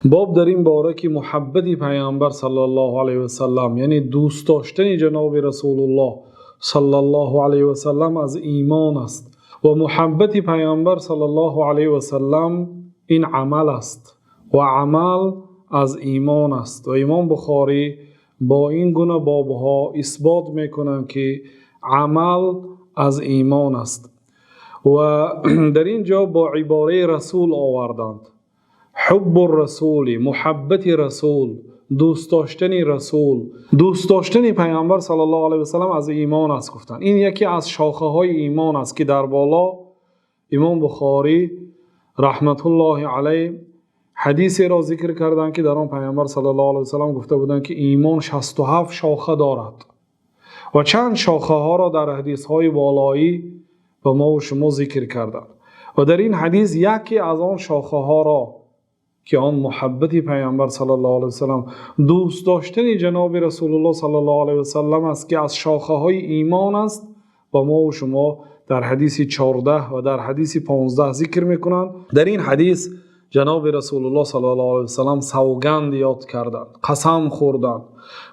باب در این باره که محبت پیامبر صلی الله علیه و سلم، یعنی دوست داشتن جناب رسول الله صلی الله علیه و سلم از ایمان است و محبت پیامبر صلی الله علیه و سلم این عمل است و عمل از ایمان است. و امام بخاری با این گونه بابها اثبات میکنند که عمل از ایمان است و در اینجا با عباره رسول آوردند. حب الرسول، محبت رسول، دوست داشتن رسول، دوست داشتن پیامبر صلی الله علیه و سلم از ایمان است گفتند. این یکی از شاخه های ایمان است که در بالا امام بخاری رحمت الله علیه حدیثی را ذکر کردند که در آن پیامبر صلی الله علیه و سلم گفته بودند که ایمان 67 شاخه دارد و چند شاخه ها را در حدیث های بالایی به ما و شما ذکر کردند. و در این حدیث یکی از آن شاخه ها را که آن محبت پیامبر صلی الله علیه و سلم، دوست داشتن جناب رسول الله صلی الله علیه و سلم است که از شاخه های ایمان است و ما و شما در حدیث 14 و در حدیث 15 ذکر میکنند. در این حدیث جناب رسول الله صلی الله علیه و سلم سوگند یاد کردند، قسم خوردند،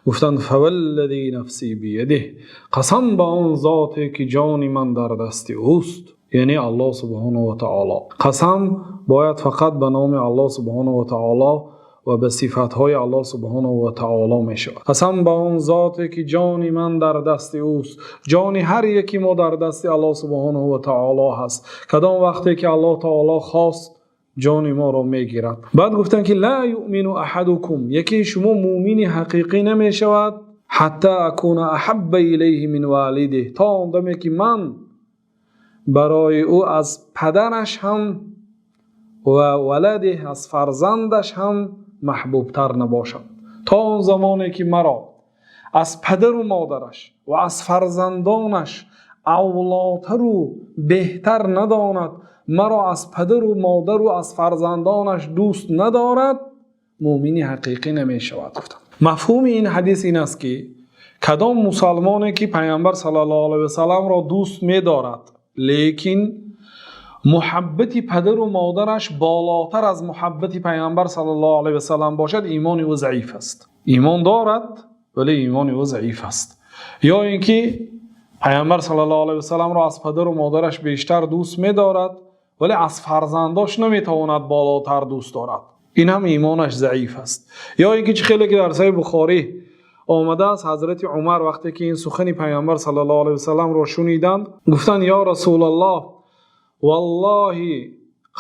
گفتند فوالذی نفسی بیده، قسم به آن ذاتی که جان من در دست اوست، یعنی الله سبحانه و تعالی. قسم باید فقط به نام الله سبحانه و تعالی و به صفاتهای الله سبحانه و تعالی می شود. قسم به آن ذاتی که جان من در دست اوست. جان هر یکی ما در دست الله سبحانه و تعالی هست. کدام وقتی که الله تعالی خواست جان ما را می گیرد. بعد گفتن که لا یؤمن احدکم، یکی شما مؤمن حقیقی نمی شود حتی اکون احب الیه من والده، تا آن دمی که من برای او از پدرش هم و ولده، از فرزندش هم محبوب تر نباشد. تا آن زمانی که مرا از پدر و مادرش و از فرزندانش اولاتر و بهتر نداند، مرا از پدر و مادر و از فرزندانش دوست ندارد، مؤمن حقیقی نمی شود. گفتم مفهوم این حدیث این است که کدام مسلمانی که پیامبر صلی الله علیه و سلم را دوست می دارد لیکن محبت پدر و مادرش بالاتر از محبت پیامبر صلی الله علیه و سلم باشد، ایمان او ضعیف است. ایمان دارد ولی ایمان او ضعیف است. یا اینکه پیامبر صلی الله علیه و سلم را از پدر و مادرش بیشتر دوست می دارد ولی از فرزنداش نمی تواند بالاتر دوست دارد، این هم ایمانش ضعیف است. یا اینکه خیلی که در صحیح بخاری آمده است حضرت عمر وقتی که این سخن پیامبر صلی الله علیه و سلم را شنیدند گفتند یا رسول الله، والله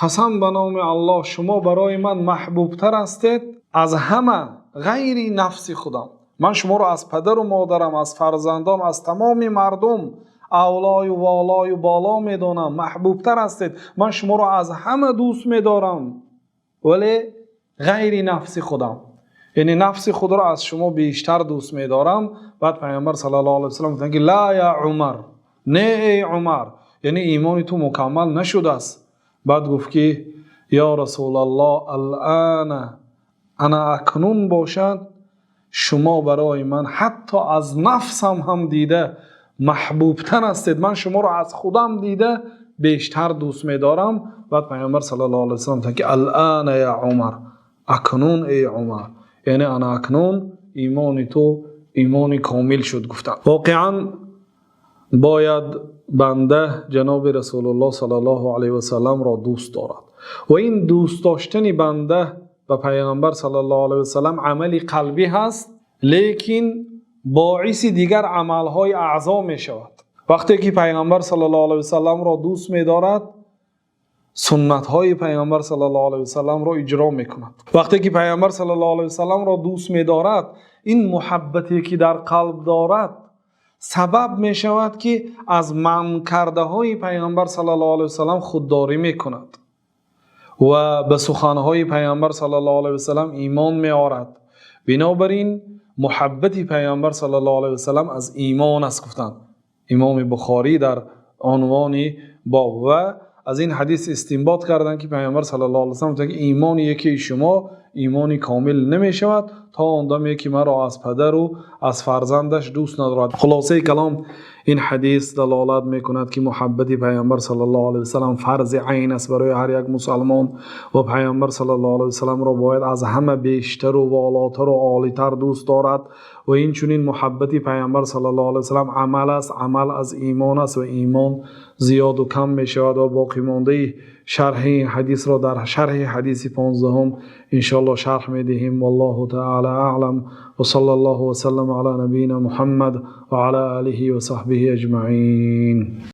قسم به نام الله شما برای من محبوب تر هستید از همه غیر نفس خودم. من شما را از پدر و مادرم، از فرزندام، از تمام مردم اولای و والای و بالا میدانم، محبوب تر هستید. من شما را از همه دوست میدارم ولی غیر نفس خودم، یعنی نفس خود را از شما بیشتر دوست می‌دارم. بعد پیامبر صلی الله علیه و سلم گفتند که لا یا عمر، نه ای عمر، یعنی ایمان تو مکمل نشده است. بعد گفت که یا رسول الله الان انا اکنون باشد شما برای من حتی از نفسم هم دیده محبوب تر هستید، من شما را از خودم دیده بیشتر دوست می‌دارم. بعد پیامبر صلی الله علیه و سلم گفت که الان یا عمر، اکنون ای عمر، یعنی انا اکنون ایمان تو ایمان کامل شد. گفتم واقعا باید بنده جناب رسول الله صلی الله علیه و سلم را دوست دارد و این دوست داشتن بنده به پیامبر صلی الله علیه و سلم عملی قلبی هست لیکن باعث دیگر عملهای اعضا می شود. وقتی که پیامبر صلی الله علیه و سلم را دوست می دارد سنت های پیامبر صلی الله علیه و سلم را اجرا میکند. وقتی که پیامبر صلی الله علیه و سلم را دوست می‌دارد این محبتی که در قلب دارد سبب می شود که از منع کرده های پیامبر صلی الله علیه و سلم خودداری میکند و به سخن های پیامبر صلی الله علیه و سلم ایمان میآورد. بنابراین محبت پیامبر صلی الله علیه و سلم از ایمان است. گفتند امام بخاری در عنوان باب و از این حدیث استنباط کردند که پیامبر صلی الله علیه و سلم که ایمان یکی شما ایمانی کامل نمی شود تا آن دمی که مرا از پدر و از فرزندش دوست ندارد. خلاصه کلام این حدیث دلالت میکند که محبت پیامبر صلی الله علیه و سلام فرض عین است برای هر یک مسلمان و پیامبر صلی الله علیه و سلام را باید از همه بیشتر و والاتر و عالیتر دوست دارد و این چنین محبت پیامبر صلی الله علیه و سلام عمل است. عمل از ایمان است و ایمان زیاد و کم می شود و باقی مانده شرح این حدیث را در شرح حدیث 15 ان شاء الله شرح می دهیم. والله تعالی اعلم و صلی الله و سلم علی نبینا محمد و علی آله و صحبه اجمعین.